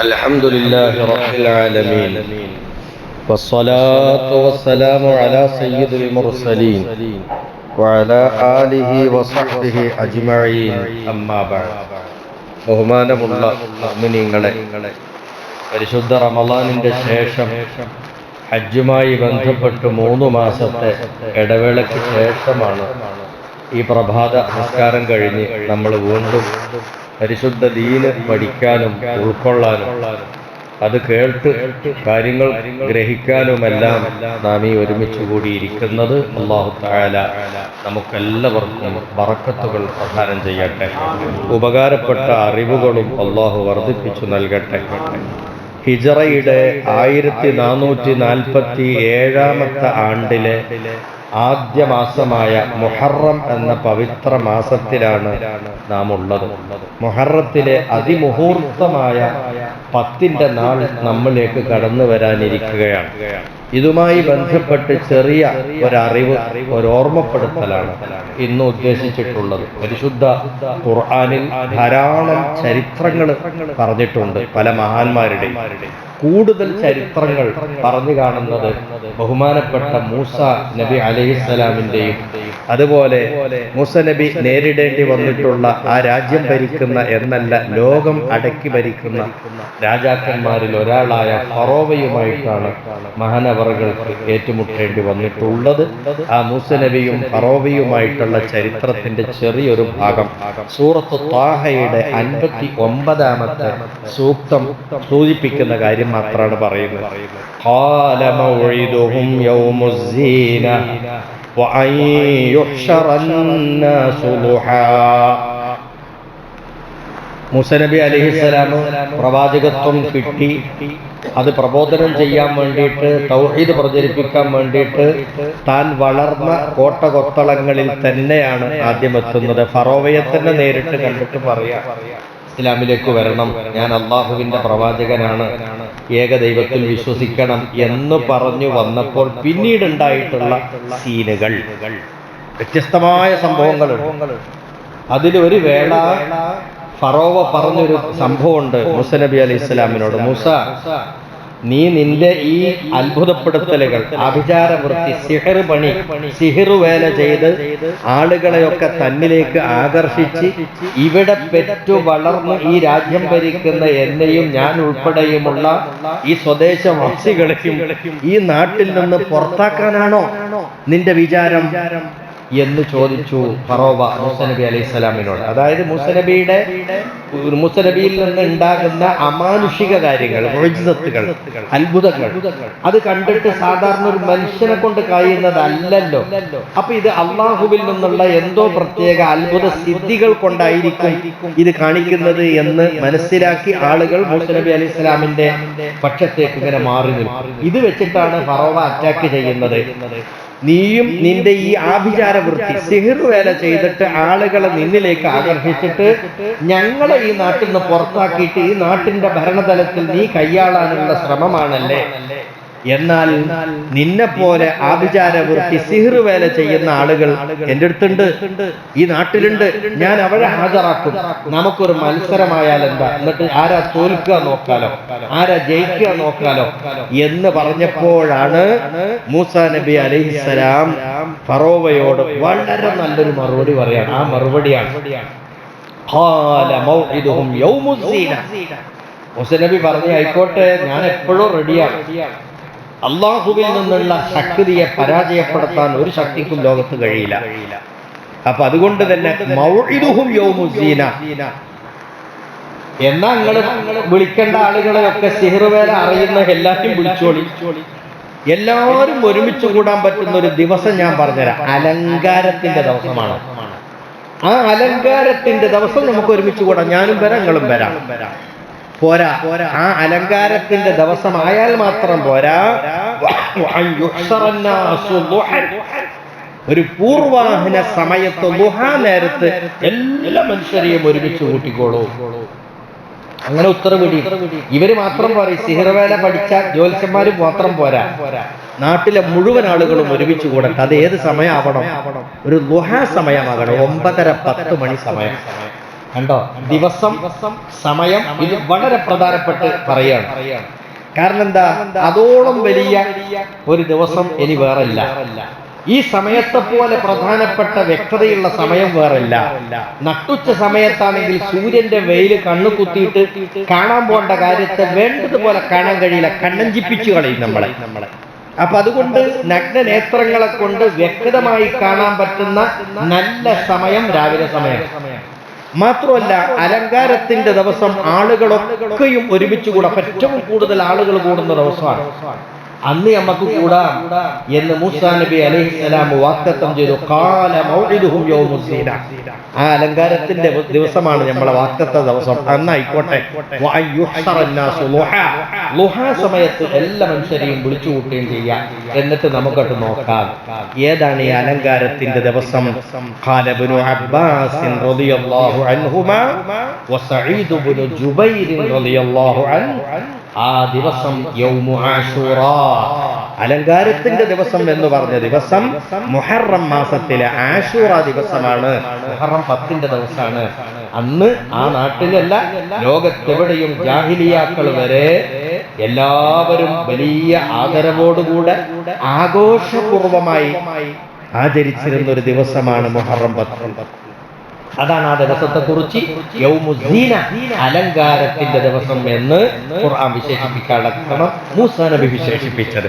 الحمد لله رب العالمين والصلاة والسلام على سيد المرسلين وعلى آله وصحبه أجمعين أما بعد. ബഹുമാനമുള്ള മുഅ്മിനീങ്ങളെ, പരിശുദ്ധ റമളാനിന്റെ ശേഷം ഹജ്ജുമായി ബന്ധപ്പെട്ട് 3 മാസത്തെ ഇടവേളയ്ക്ക് ശേഷമാണ് ഈ പ്രഭാത നമസ്കാരം കഴിഞ്ഞ് നമ്മൾ വീണ്ടും പരിശുദ്ധ ദീന് പഠിക്കാനും ഉൾക്കൊള്ളാനും അത് കേട്ട് കാര്യങ്ങൾ ഗ്രഹിക്കാനുമെല്ലാം നാം ഈ ഒരുമിച്ച് കൂടിയിരിക്കുന്നത് അല്ലാഹു തആല നമുക്കെല്ലാവർക്കും ബറക്കത്തുകൾ പ്രദാനം ചെയ്യട്ടെ. ഉപകാരപ്പെട്ട അറിവുകളും അല്ലാഹു വർദ്ധിപ്പിച്ചു നൽകട്ടെ. ഹിജറയുടെ 1447 ആണ്ടിലെ ആദ്യ മാസമായ മുഹറം എന്ന പവിത്ര മാസത്തിലാണ് നാം ഉള്ളത്. മുഹറത്തിലെ അതിമുഹൂർത്തമായ 10ന്റെ നാൾ നമ്മിലേക്ക് കടന്നു വരാനിരിക്കുകയാണ്. ഇതുമായി ബന്ധപ്പെട്ട് ചെറിയ ഒരറിവ്, ഓർമ്മപ്പെടുത്തലാണ് ഇന്ന് ഉദ്ദേശിച്ചിട്ടുള്ളത്. പരിശുദ്ധ ഖുർആനിൽ ധാരാളം ചരിത്രങ്ങൾ പറഞ്ഞിട്ടുണ്ട്. പല മഹാന്മാരുടെയും കൂടുതൽ ചരിത്രങ്ങൾ പറഞ്ഞു കാണുന്നത് ബഹുമാനപ്പെട്ട മൂസ നബി അലൈഹിസ്സലാമിന്റെയും അതുപോലെ മൂസ നബി നേരിടേണ്ടി വന്നിട്ടുള്ള ആ രാജ്യം ഭരിക്കുന്ന എന്നല്ല, ലോകം അടക്കി ഭരിക്കുന്ന രാജാക്കന്മാരിൽ ഒരാളായ ഫറോവയുമായിട്ടാണ് മഹാനവറുകൾക്ക് ഏറ്റുമുട്ടേണ്ടി വന്നിട്ടുള്ളത്. ആ മൂസ നബിയും ഫറോവയുമായിട്ടുള്ള ചരിത്രത്തിന്റെ ചെറിയൊരു ഭാഗം സൂറത്ത് ത്വാഹയുടെ 59ാമത്തെ സൂക്തം സൂചിപ്പിക്കുന്ന കാര്യം മാത്രമാണ് പറയുന്നത്. ഖാല മൗഇദുഹും യൗമുസ്സീന വഅൻ യുഹ്ശറന്നാസു ദുഹാ. മൂസ നബി അലൈഹിസ്സലാം പ്രവാചകത്വം കിട്ടി, അത് പ്രബോധനം ചെയ്യാൻ വേണ്ടിയിട്ട്, തൗഹീദ് പ്രചരിപ്പിക്കാൻ വേണ്ടിയിട്ട് താൻ വളർന്ന കോട്ടകൊത്തളങ്ങളിൽ തന്നെയാണ് ആദ്യം എത്തുന്നത്. ഫറോവയെ തന്നെ നേരിട്ട് കണ്ടിട്ട് പറയാ, ഇസ്ലാമിലേക്ക് വരണം, ഞാൻ അള്ളാഹുവിന്റെ പ്രവാചകനാണ്, ഏകദൈവത്തിൽ വിശ്വസിക്കണം എന്ന് പറഞ്ഞു വന്നപ്പോൾ പിന്നീടുണ്ടായിട്ടുള്ള സീനുകൾ, വ്യത്യസ്തമായ സംഭവങ്ങളുണ്ട്. അതിലൊരു വേള ഫറോവ പറഞ്ഞൊരു സംഭവമുണ്ട് മൂസ നബി അലൈഹി ഇസ്ലാമിനോട്. മൂസ, നീ നിന്റെ ഈ അത്ഭുതപ്പെടുത്തലുകൾ, ആഭിചാരവൃത്തി, സിഹിർ പണി, സിഹിർ വേല ചെയ്ത് ആളുകളെയൊക്കെ തന്നിലേക്ക് ആകർഷിച്ച് ഇവിടെ പെറ്റു വളർന്ന് ഈ രാജ്യം ഭരിക്കുന്ന എന്നെയും ഞാൻ ഉൾപ്പെടെയുമുള്ള ഈ സ്വദേശവാസികളെയും ഈ നാട്ടിൽ നിന്ന് പുറത്താക്കാനാണോ നിന്റെ വിചാരം എന്ന് ചോദിച്ചു ഫറോവ മൂസ നബി അലൈഹി സ്വലാമിനോട്. അതായത് മൂസ നബിയിൽ നിന്ന് ഉണ്ടാകുന്ന അമാനുഷിക കാര്യങ്ങൾ, മുഅ്ജിസത്തുകൾ, അത്ഭുതങ്ങൾ, അത് കണ്ടിട്ട് സാധാരണ ഒരു മനുഷ്യനെ കൊണ്ട് കഴിയുന്നതല്ലല്ലോ. അപ്പൊ ഇത് അള്ളാഹുവിൽ നിന്നുള്ള എന്തോ പ്രത്യേക അത്ഭുത സിദ്ധികൾ കൊണ്ടായിരിക്കും ഇത് കാണിക്കുന്നത് എന്ന് മനസ്സിലാക്കി ആളുകൾ മൂസ നബി അലൈഹി സ്വലാമിന്റെ പക്ഷത്തേക്ക് ഇങ്ങനെ മാറി നിൽക്കും. ഇത് വെച്ചിട്ടാണ് ഫറോവ അറ്റാക്ക് ചെയ്യുന്നത്. നീയും നിന്റെ ഈ ആഭിചാരവൃത്തി, സിഹിർ വേല ചെയ്തിട്ട് ആളുകളെ നിന്നിലേക്ക് ആകർഷിച്ചിട്ട് ഞങ്ങളെ ഈ നാട്ടിൽ നിന്ന് പുറത്താക്കിയിട്ട് ഈ നാട്ടിന്റെ ഭരണതലത്തിൽ നീ കൈയാളാനുള്ള ശ്രമമാണല്ലേ. എന്നാൽ നിന്നെ പോലെ ആഭിചാരവൃത്തി, സിഹിർ വേല ചെയ്യുന്ന ആളുകൾ എൻ്റെ അടുത്തുണ്ട്, ഈ നാട്ടിലുണ്ട്, ഞാൻ അവരെ ഹാജരാക്കും. നമുക്കൊരു മത്സരമായാൽ എന്താ, എന്നിട്ട് ആരാ തോൽക്കുക നോക്കാലോ, ആരാ ജയിക്കുക നോക്കാലോ എന്ന് പറഞ്ഞപ്പോഴാണ് മൂസ നബി അലൈഹിസ്സലാം ഫറോവയോട് വളരെ നല്ലൊരു മറുപടി പറയാണ്. ആ മറുപടിയാണ് ഖാല മൗഇദുഹും യൗമുസ്സീന. മൂസ നബി പറഞ്ഞു, ആയിക്കോട്ടെ, ഞാൻ എപ്പോഴും റെഡിയാണ്. അള്ളാഹുവിൽ നിന്നുള്ള ശക്തിയെ പരാജയപ്പെടുത്താൻ ഒരു ശക്തിക്കും ലോകത്ത് കഴിയില്ല. അപ്പൊ അതുകൊണ്ട് തന്നെ മൗഇദുഹും യൗമുസ്സീന എന്നാ നിങ്ങൾ വിളിക്കേണ്ട ആളുകളെയൊക്കെ സിഹിർവേല അറിയുന്ന എല്ലാവരും വിളിച്ചോളി, എല്ലാവരും ഒരുമിച്ച് കൂടാൻ പറ്റുന്ന ഒരു ദിവസം ഞാൻ പറഞ്ഞുതരാം. അലങ്കാരത്തിന്റെ ദിവസമാണ്. ആ അലങ്കാരത്തിന്റെ ദിവസം നമുക്ക് ഒരുമിച്ച് കൂടാം. ഞാനും വരാം, നിങ്ങളും വരാം. പോരാ, ആ അലങ്കാരത്തിന്റെ ദിവസമായാൽ മാത്രം പോരാ, ഒരു പൂർവാഹന സമയത്ത് ദുഹാ നേരത്ത് എല്ലാ മനുഷ്യരെയും ഒരുമിച്ച് കൂട്ടിക്കോളൂ. അങ്ങനെ ഉത്തരവിടി. ഇവര് മാത്രം പോരാ, സിഹിർവേല പഠിച്ച ജ്യോത്സ്യന്മാര് മാത്രം പോരാ, നാട്ടിലെ മുഴുവൻ ആളുകളും ഒരുമിച്ച് കൂടട്ടെ. അത് ഏത് സമയമാവണം? ഒരു ദുഹാ സമയമാകണം. 9:30-10 മണി സമയം. കണ്ടോ, ദിവസം സമയം ഇത് വളരെ പ്രധാനപ്പെട്ട് പറയാണ്. കാരണം എന്താ, അതോളം വലിയ ഒരു ദിവസം ഇനി വേറല്ല. ഈ സമയത്തെ പോലെ പ്രധാനപ്പെട്ട വ്യക്തതയുള്ള സമയം വേറല്ല. നട്ടുച്ച സമയത്താണെങ്കിൽ സൂര്യന്റെ വെയില് കണ്ണു കുത്തിയിട്ട് കാണാൻ പോകേണ്ട കാര്യത്തെ വേണ്ടതുപോലെ കാണാൻ കഴിയില്ല, കണ്ണഞ്ചിപ്പിച്ചു കളയും നമ്മളെ. അപ്പൊ അതുകൊണ്ട് നഗ്ന നേത്രങ്ങളെ കൊണ്ട് വ്യക്തമായി കാണാൻ പറ്റുന്ന നല്ല സമയം രാവിലെ സമയം. മാത്രമല്ല അലങ്കാരത്തിന്റെ ദിവസം ആളുകളൊക്കെയും ഒരുമിച്ച് കൂടാം. ഏറ്റവും കൂടുതൽ ആളുകൾ കൂടുന്ന ദിവസമാണ്. അന്ന് നമുക്ക് കൂടാം എന്ന് മൂസാ നബി അലൈഹിസ്സലാം വാഗ്ദത്തം ചെയ്തു. ഖാല മൗഇദുഹും യൗമുസ്സീന. ആ അലങ്കാരത്തിന്റെ ദിവസമാണ് നമ്മളെ വാഗ്ദത്ത ദിവസം. അന്നായിക്കോട്ടെ. ളുഹാ സമയത്ത് എല്ലാ മനുഷ്യരെയും വിളിച്ചു കൂട്ടുകയും ചെയ്യാം. എന്നിട്ട് നമുക്കത് നോക്കാം ഏതാണ് ഈ അലങ്കാരത്തിന്റെ ദിവസം. ഖാല ഇബ്നു അബ്ബാസ് റളിയല്ലാഹു അൻഹുമാ വസഈദ് ഇബ്നു ജുബൈർ റളിയല്ലാഹു അൻഹു, ആ ദിവസം യൗമു ആശൂറാ, അലങ്കാരത്തിന്റെ ദിവസം എന്ന് പറഞ്ഞ ദിവസം മുഹറം മാസത്തിലെ ആശൂറ ദിവസമാണ്. മുഹറം 10ന്റെ ദിവസമാണ്. അന്ന് ആ നാട്ടിലല്ല, ലോകത്തെവിടെയും ജാഹിലിയാക്കൾ വരെ എല്ലാവരും വലിയ ആദരവോടുകൂടെ ആഘോഷപൂർവമായി ആചരിച്ചിരുന്ന ഒരു ദിവസമാണ് മുഹറം 10. അതാണ് ആ ദിവസത്തെ കുറിച്ച് യൗമുസ്സീന, അലങ്കാരത്തിന്റെ ദിവസം എന്ന് ഖുർആൻ വിശേഷിപ്പിക്കാനുള്ള കാരണം മൂസാ നബി വിശേഷിപ്പിച്ചത്.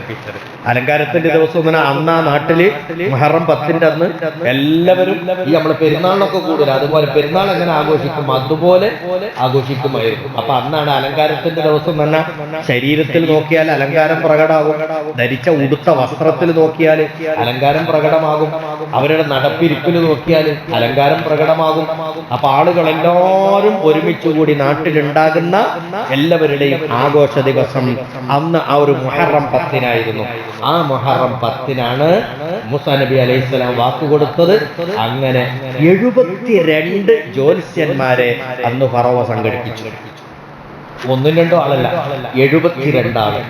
അലങ്കാരത്തിന്റെ ദിവസം അന്ന് ആ നാട്ടില് മുഹറം 10ന്റെ അന്ന് എല്ലാവരും ഈ നമ്മള് പെരുന്നാളിനൊക്കെ കൂടുതൽ, അതുപോലെ പെരുന്നാൾ എങ്ങനെ ആഘോഷിക്കും അതുപോലെ ആഘോഷിക്കുമായിരുന്നു. അപ്പൊ അന്നാണ് അലങ്കാരത്തിന്റെ ദിവസം തന്നെ. ശരീരത്തിൽ നോക്കിയാൽ അലങ്കാരം പ്രകടമാകും, ധരിച്ച ഉടുത്ത വസ്ത്രത്തിൽ നോക്കിയാൽ അലങ്കാരം പ്രകടമാകും, അവരുടെ നടപ്പിരിപ്പിൽ നോക്കിയാൽ അലങ്കാരം പ്രകടമാകും. അപ്പൊ ആളുകൾ എല്ലാവരും ഒരുമിച്ച് കൂടി നാട്ടിലുണ്ടാകുന്ന എല്ലാവരുടെയും ആഘോഷ ദിവസം അന്ന് ആ ഒരു മുഹറം 10നായിരുന്നു. ആ മുഹറം 10നാണ് മൂസാ നബി അലൈഹിസ്സലാം വാക്കുകൊടുത്തത്. അങ്ങനെ 72 ജ്യോത്സ്യന്മാരെ അന്ന് ഫറവ സംഘടിപ്പിച്ചു. ഒന്നും രണ്ടോ ആളല്ല, 72 ആള്.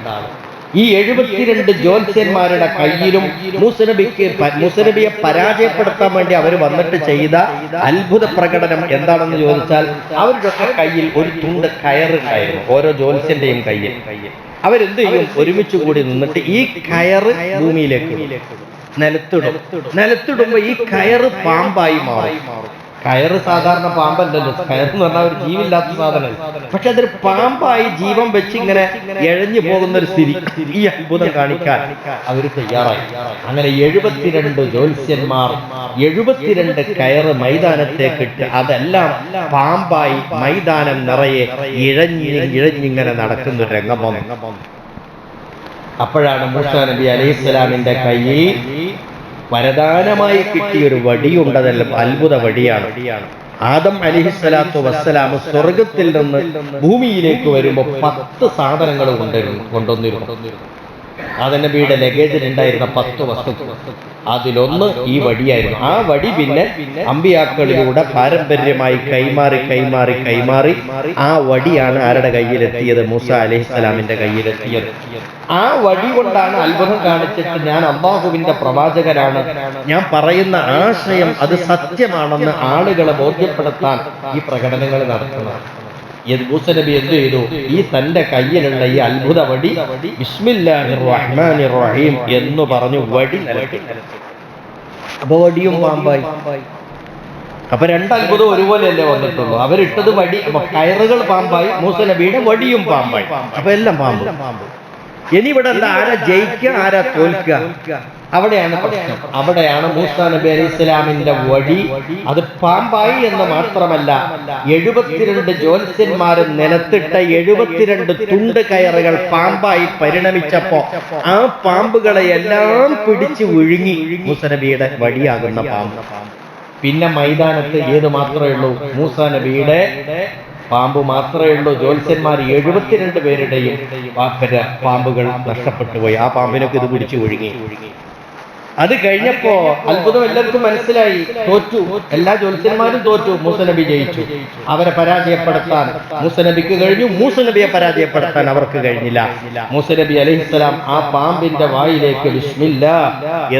ഈ 72 ജ്യോത്സ്യന്മാരുടെ കയ്യിലും മൂസനബിയെ പരാജയപ്പെടുത്താൻ വേണ്ടി അവർ വന്നിട്ട് ചെയ്ത അത്ഭുത പ്രകടനം എന്താണെന്ന് ചോദിച്ചാൽ, അവരുടെ കയ്യിൽ ഒരു തുണ്ട് കയറുണ്ടായിരുന്നു. ഓരോ ജ്യോത്സ്യന്റെയും കയ്യിൽ അവരെന്ത് ചെയ്യും, ഒരുമിച്ച് കൂടി നിന്നിട്ട് ഈ കയറ് ഭൂമിയിലേക്ക് നിലത്തിടുമ്പോ ഈ കയറ് പാമ്പായി മാറും. കയറ് സാധാരണ പാമ്പല്ലല്ലോ, കയറെന്ന് പറഞ്ഞാൽ ഒരു ജീവില്ലാത്ത സാധനം. പക്ഷെ അതൊരു പാമ്പായി ജീവൻ വെച്ച് ഇങ്ങനെ എഴഞ്ഞു പോകുന്ന ഒരു സ്ഥിതി. ഈ അത്ഭുതം കാണിക്കാൻ അവർ തയ്യാറായി. അങ്ങനെ 72 ജ്യോത്സ്യന്മാർ 72 കയറ് മൈതാനത്തേക്കിട്ട് അതെല്ലാം പാമ്പായി മൈതാനം നിറയെ ഇഴഞ്ഞിങ്ങനെ നടക്കുന്ന ഒരു രംഗം വന്നു. അപ്പോഴാണ് മൂസാ നബി അലൈഹിസ്സലാമിന്റെ കയ്യിൽ വരദാനമായി കിട്ടിയൊരു വടിയുണ്ടതല്ല, അത്ഭുത വടിയാണ്. ആദം അലൈഹിസ്സലാത്തു വസ്സലാം സ്വർഗത്തിൽ നിന്ന് ഭൂമിയിലേക്ക് വരുമ്പോൾ 10 സാധനങ്ങൾ കൊണ്ടുവന്നിരുന്നു. ആദം നബിയുടെ ലഗേജിൽ ഉണ്ടായിരുന്ന 10 വസ്തുക്കൾ, അതിലൊന്ന് ഈ വടിയായിരുന്നു. ആ വടി പിന്നെ അമ്പിയാക്കളിലൂടെ പാരമ്പര്യമായി കൈമാറി ആ വടിയാണ് ആരുടെ കയ്യിലെത്തിയത്, മൂസാ അലൈഹിസ്സലാമിന്റെ കയ്യിലെത്തിയത്. ആ വടി കൊണ്ടാണ് അത്ഭുതം കാണിച്ചിട്ട് ഞാൻ അല്ലാഹുവിന്റെ പ്രവാചകനാണ്, ഞാൻ പറയുന്ന ആശയം അത് സത്യമാണെന്ന് ആളുകളെ ബോധ്യപ്പെടുത്താൻ ഈ പ്രകടനങ്ങൾ നടത്തുന്നത്. മൂസാ നബി എന്ത് ചെയ്തു, ഈ തന്റെ കയ്യിലുള്ള ഈ അത്ഭുത വടി ബിസ്മില്ലാഹിർ റഹ്മാനിർ റഹീം എന്ന് പറഞ്ഞു വടി നിലത്തി. അപ്പൊ വടിയും പാമ്പായി. അപ്പൊ 2 അത്ഭുതം ഒരുപോലെയല്ലേ വന്നിട്ടുള്ളൂ. അവരിട്ടത് വടി, കയറുകൾ പാമ്പായി, മൂസാ നബിയുടെ വടിയും പാമ്പായി. അപ്പൊ എല്ലാം പാമ്പ്. ഇനി ഇവിടെ എന്താ, ആരാ ജയിക്കുക ആരാ തോൽക്കുക, അവിടെയാണ് പ്രശ്നം. അവിടെയാണ് മൂസാ നബി അലൈഹിസ്സലാമിന്റെ വടി അത് പാമ്പായി എന്ന് മാത്രമല്ല, 72 ജ്യോത്സ്യന്മാരും നിലത്തിട്ട 72 തുണ്ട് കയറുകൾ പാമ്പായി പരിണമിച്ചപ്പോ ആ പാമ്പുകളെ എല്ലാം പിടിച്ചു വിഴുങ്ങി മൂസാ നബിയുടെ വടിയാകുന്ന പാമ്പ്. പിന്നെ മൈതാനത്ത് ഏത് മാത്രമേ ഉള്ളൂ, മൂസാ നബിയുടെ പാമ്പ് മാത്രമേ ഉള്ളൂ. ജ്യോത്സ്യന്മാർ 72 പേരുടെയും പാമ്പുകൾ നഷ്ടപ്പെട്ടു പോയി. ആ പാമ്പിനൊക്കെ ഇത് പിടിച്ചു ഒഴുകി. അത് കഴിഞ്ഞപ്പോ അത്ഭുതം എല്ലാവർക്കും മനസ്സിലായി. തോറ്റു, എല്ലാ ജ്യോത്സ്യന്മാരും തോറ്റു. മൂസ നബി ജയിച്ചു. അവരെ പരാജയപ്പെടുത്താൻ മൂസ നബിക്ക് കഴിഞ്ഞു, മൂസ നബിയെ പരാജയപ്പെടുത്താൻ അവർക്ക് കഴിഞ്ഞില്ല. മൂസ നബി അലൈഹിസ്സലാം ആ പാമ്പിന്റെ വായിലേക്ക് ബിസ്മില്ലാ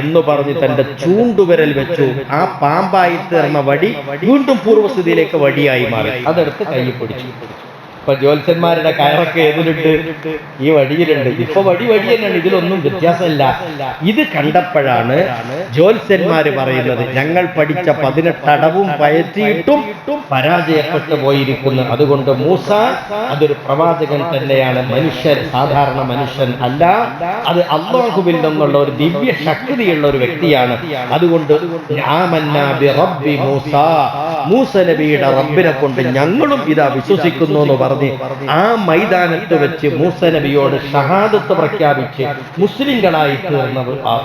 എന്ന് പറഞ്ഞ് തന്റെ ചൂണ്ടുവിരൽ വെച്ചു. ആ പാമ്പായി തീർന്ന വടി വീണ്ടും പൂർവ്വസ്ഥിതിയിലേക്ക് വടിയായി മാറി. അതെടുത്ത് കൈ പിടിച്ചു. ഇപ്പൊ ജ്യോത്സ്യന്മാരുടെ കയറൊക്കെ ഏതിലുണ്ട്? ഈ വടിയിലുണ്ട്. ഇപ്പൊ വടി തന്നെയാണ്, ഇതിലൊന്നും വ്യത്യാസമില്ല. ഇത് കണ്ടപ്പോഴാണ് ജ്യോത്സ്യന്മാര് പറയുന്നത്, ഞങ്ങൾ പഠിച്ച 18 അടവും പയറ്റിയിട്ടും പരാജയപ്പെട്ടു പോയിരിക്കുന്നു. അതുകൊണ്ട് മൂസ അതൊരു പ്രവാചകൻ തന്നെയാണ്, മനുഷ്യൻ, സാധാരണ മനുഷ്യൻ അല്ല. അത് അല്ലാഹുവിൽ നിന്നുള്ള ഒരു ദിവ്യ ശക്തിയുള്ള ഒരു വ്യക്തിയാണ്. അതുകൊണ്ട് മൂസ നബിയുടെ റബ്ബിനെ കൊണ്ട് ഞങ്ങളും ഇതാ വിശ്വസിക്കുന്നു എന്ന് പറഞ്ഞ് ആ മൈതാനത്ത് വെച്ച് മൂസ നബിയോട് ഷഹാദത്ത് പ്രഖ്യാപിച്ച് മുസ്ലിങ്ങളായി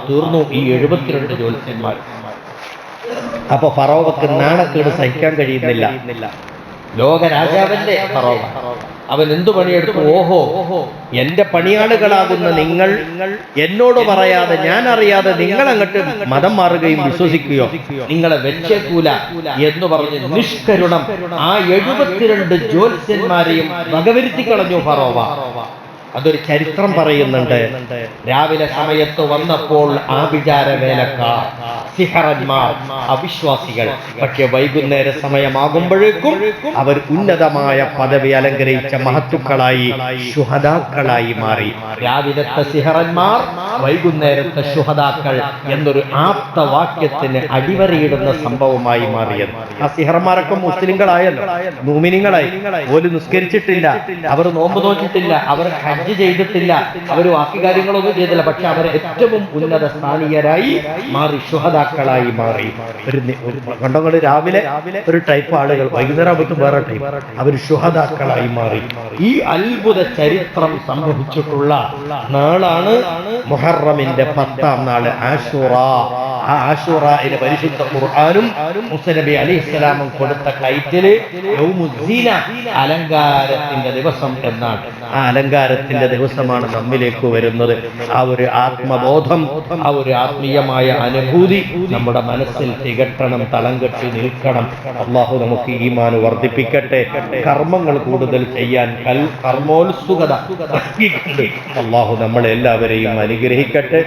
തീർന്നു ഈ 72 ജ്യോത്സ്യന്മാർ. അപ്പൊ ഫറോവക്ക് നാണക്കേട് സഹിക്കാൻ കഴിയുന്നില്ല. ലോകരാജാവന്റെ ഫറോവ അവൻ എന്തു പണിയെടുത്തു? ഓഹോ, എന്റെ പണിയാളുകളാകുന്ന നിങ്ങൾ എന്നോട് പറയാതെ, ഞാൻ അറിയാതെ നിങ്ങൾ അങ്ങോട്ട് മതം മാറുകയും വിശ്വസിക്കുകയോ, നിങ്ങളെ വെച്ചേക്കൂല എന്ന് പറഞ്ഞ് നിഷ്കരുണം ആ 72 ജ്യോത്സ്യന്മാരെയും വകവരുത്തി കളഞ്ഞു ഫറോവ. അതൊരു ചരിത്രം പറയുന്നുണ്ട്. രാവിലെ സമയത്ത് വന്നപ്പോൾ ആഭിചാര വേലക്കാർ, സിഹറന്മാർ, അവിശ്വാസികൾ. പക്ഷെ വൈകുന്നേര സമയമാകുമ്പോഴേക്കും അവർ ഉന്നതമായ പദവി അലങ്കരിച്ച മഹത്തുക്കളായി, ശുഹദാക്കളായി മാറി. രാവിലത്തെ സിഹറന്മാർ, വൈകുന്നേരത്തെ ശുഹദാക്കൾ എന്നൊരു ആപ്തവാക്യത്തിന് അടിവരയിടുന്ന സംഭവമായി മാറിയത്. ആ സിഹറന്മാരൊക്കെ മുസ്ലിങ്ങളായല്ലോ, മുഅ്മിനീങ്ങളായി. ഓല് നിസ്കരിച്ചിട്ടില്ല, അവർ നോമ്പ് നോക്കിയിട്ടില്ല, അവർ ഹജ്ജ് ചെയ്തിട്ടില്ല, അവർ ബാക്കി കാര്യങ്ങളൊന്നും ചെയ്തില്ല. പക്ഷെ അവർ ഏറ്റവും ഉന്നത സ്ഥാനീയരായി മാറി, ശുഹദാക്കളായി മാറി. കണ്ടങ്ങൾ രാവിലെ ഒരു ടൈപ്പ് ആളുകൾ, വൈകുന്നേരം ആകുമ്പോൾ വേറെ ടൈപ്പ്, അവർ ശുഹദാക്കളായി മാറി. ഈ അത്ഭുത ചരിത്രം സംഭവിച്ചിട്ടുള്ള നാളാണ് മുഹറമിന്റെ 10-ാം നാള്, ആശൂറ. ആ ആശൂറയിലെ പരിശുദ്ധ ഖുർആനും മൂസ നബി അലൈഹിസ്സലാമും കൊടുത്ത ടൈറ്റില് യൗമുസ്സീന, അലങ്കാരത്തിന്റെ ദിവസം എന്നാണ്. ആ അലങ്കാരത്തിന്റെ ദിവസമാണ് നമ്മിലേക്ക് വരുന്നത്. ആ ഒരു ആത്മബോധം, ആ ഒരു ആത്മീയമായ അനുഭൂതി നമ്മുടെ മനസ്സിൽ തികട്ടണം, തളം കെട്ടി നിൽക്കണം. അള്ളാഹു നമുക്ക് ഈമാൻ വർദ്ധിപ്പിക്കട്ടെ. കർമ്മങ്ങൾ കൂടുതൽ ചെയ്യാൻ കർമ്മോത്സുകത അള്ളാഹു നമ്മളെല്ലാവരെയും അനുഗ്രഹിക്കട്ടെ.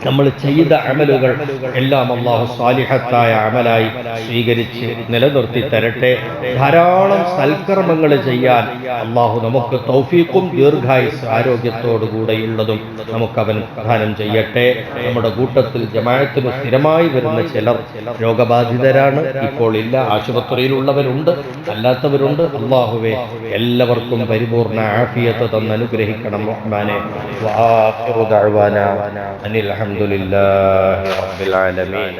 നമ്മൾ ചെയ്ത അമലുകൾ എല്ലാം അള്ളാഹു സാലിഹത്തായ അമലായി സ്വീകരിച്ച് നിലനിർത്തി തരട്ടെ. ധാരാളം സൽക്കർമ്മങ്ങൾ ചെയ്യാൻ അള്ളാഹു നമുക്ക് തൗഫീഖും ദീർഘായുസ് ആരോഗ്യത്തോടുകൂടെയുള്ളതും നമുക്ക് അവൻ പ്രദാനം ചെയ്യട്ടെ. നമ്മുടെ കൂട്ടത്തിൽ ജമാഅത്തിന് സ്ഥിരമായി വരുന്ന ചിലർ രോഗബാധിതരാണ്, ഇപ്പോൾ ഇല്ല, ആശുപത്രിയിലുള്ളവരുണ്ട്, അല്ലാത്തവരുണ്ട്. അള്ളാഹുവേ, എല്ലാവർക്കും പരിപൂർണ ആഫിയത്ത് തന്ന് അനുഗ്രഹിക്കണം റഹ്മാനെ. വആഖിറു ദഅ്വാനാ അനിൽ ഹംദുലില്ലാഹി റബ്ബിൽ ആലമീൻ.